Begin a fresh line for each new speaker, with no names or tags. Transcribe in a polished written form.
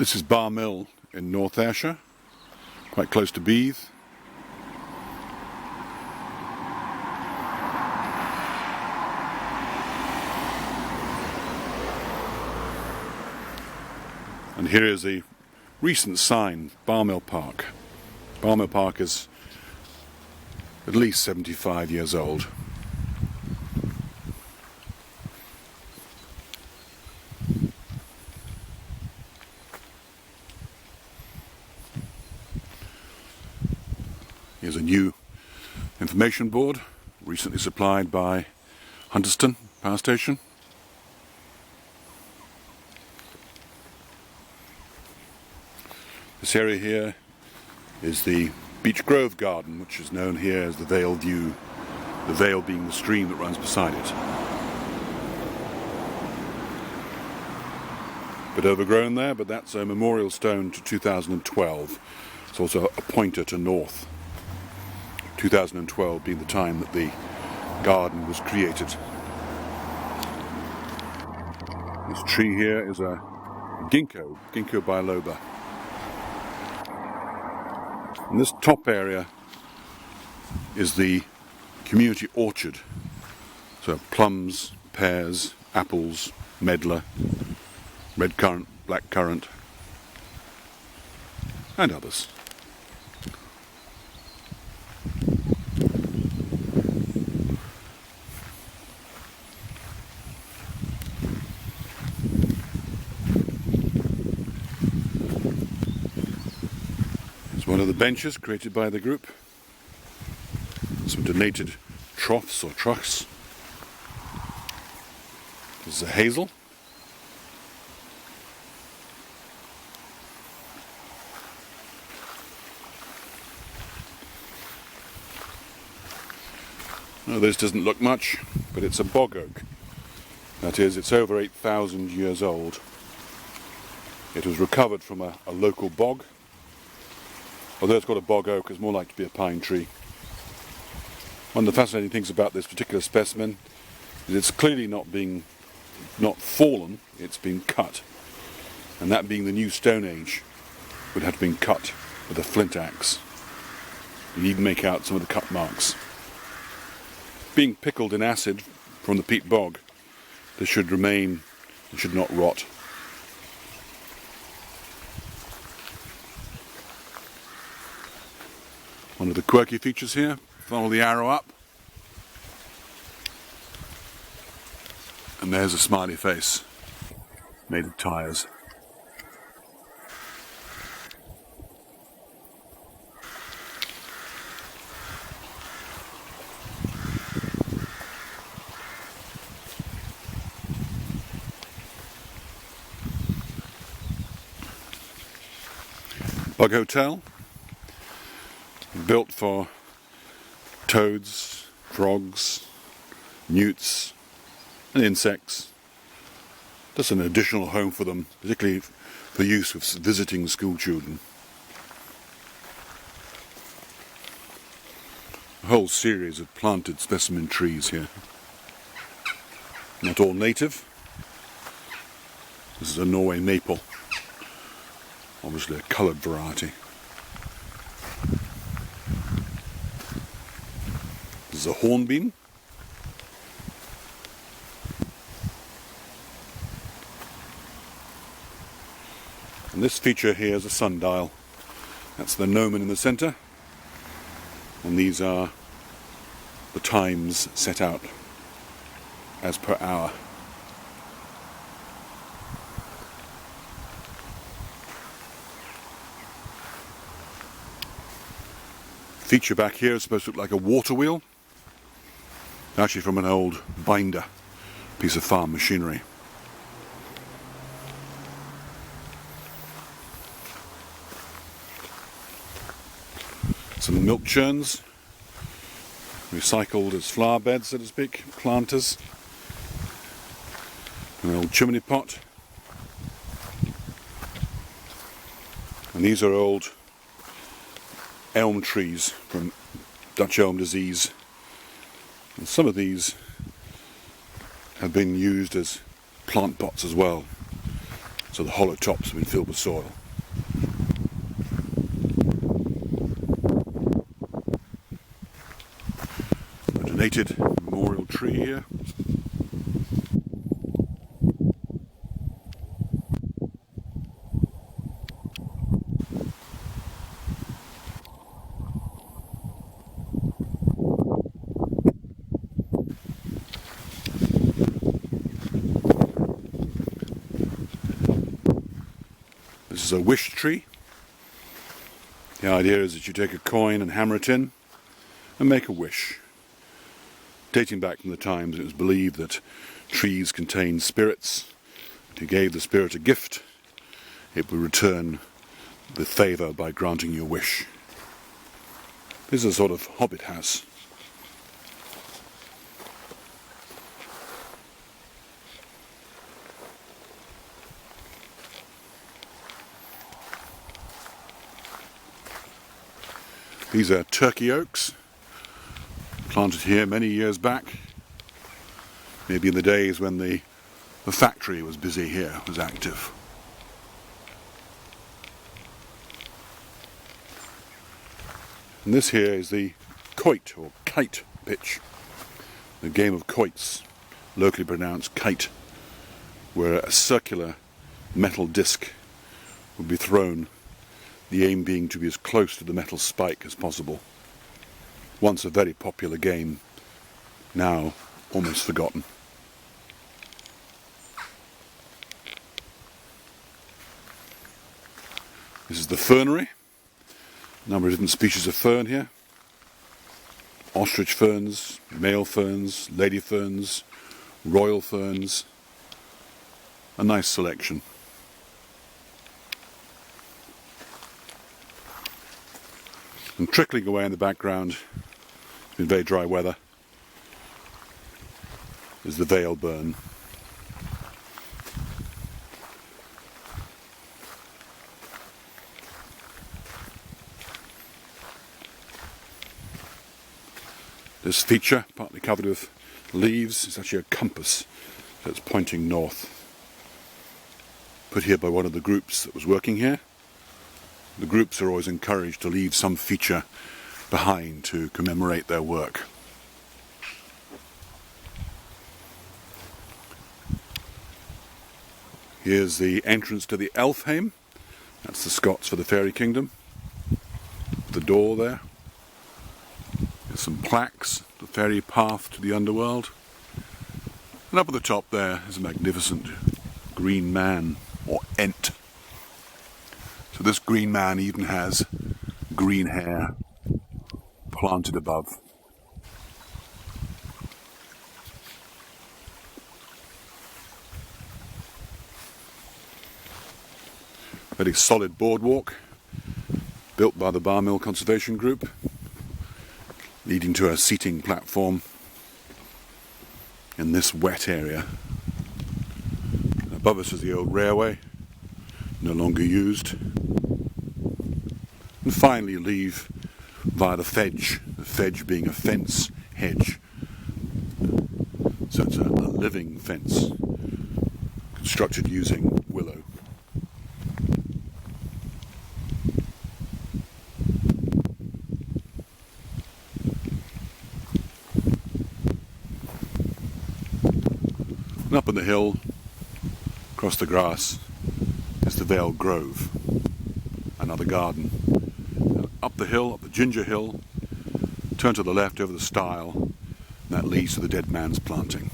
This is Barrmill in North Ayrshire, quite close to Beeth. And here is a recent sign, Barrmill Park. Barrmill Park is at least 75 years old. Here's a new information board, recently supplied by Hunterston Power Station. This area here is the Beechgrove Garden, which is known here as the Vale View, the Vale being the stream that runs beside it. Bit overgrown there, but that's a memorial stone to 2012. It's also a pointer to north. 2012 being the time that the garden was created. This tree here is a ginkgo biloba. And this top area is the community orchard. So plums, pears, apples, medlar, red currant, black currant, and others. One of the benches created by the group. Some donated troughs or trucks. This is a hazel. Now, this doesn't look much, but it's a bog oak. That is, it's over 8,000 years old. It was recovered from a local bog. Although it's got a bog oak, it's more likely to be a pine tree. One of the fascinating things about this particular specimen is it's clearly not fallen, it's been cut. And that being the new Stone Age, would have been cut with a flint axe. You even make out some of the cut marks. Being pickled in acid from the peat bog, this should remain and should not rot. One of the quirky features here, follow the arrow up, and there's a smiley face made of tyres. Bog Hotel. Built for toads, frogs, newts and insects. Just an additional home for them, particularly for use with visiting school children. A whole series of planted specimen trees here. Not all native. This is a Norway Maple, obviously a coloured variety. This is a hornbeam. And this feature here is a sundial. That's the gnomon in the centre. And these are the times set out as per hour. Feature back here is supposed to look like a water wheel. Actually from an old binder, piece of farm machinery. Some milk churns, recycled as flower beds, so to speak, planters. An old chimney pot. And these are old elm trees from Dutch elm disease. And some of these have been used as plant pots as well. so the hollow tops have been filled with soil. A donated memorial tree here. This is a wish tree. The idea is that you take a coin and hammer it in and make a wish. Dating back from the times it was believed that trees contained spirits. If you gave the spirit a gift, it would return with favour by granting you a wish. This is a sort of hobbit house. These are turkey oaks, planted here many years back, maybe in the days when the factory was busy here, was active. And this here is the quoit or kite pitch, the game of quoits, locally pronounced kite, where a circular metal disc would be thrown, the aim being to be as close to the metal spike as possible. Once a very popular game, now almost forgotten. This is the fernery. A number of different species of fern here. Ostrich ferns, male ferns, lady ferns, royal ferns. A nice selection. And trickling away in the background, it's been very dry weather, is the Vale burn. This feature, partly covered with leaves, is actually a compass, so it's pointing north. Put here by one of the groups that was working here. The groups are always encouraged to leave some feature behind to commemorate their work. Here's the entrance to the Elfheim. That's the Scots for the Fairy Kingdom. The door there. There's some plaques, the fairy path to the underworld. And up at the top there is a magnificent green man, or ent. So this green man even has green hair planted above. Very solid boardwalk built by the Barrmill Conservation Group, leading to a seating platform in this wet area. And above us is the old railway, no longer used. And finally leave via the Fedge, the Fedge being a fence hedge. So it's a living fence constructed using willow. And up on the hill, across the grass, is the Vale Grove, another garden. And up the hill, up the Ginger Hill, turn to the left over the stile, and that leads to the Dead Man's Planting.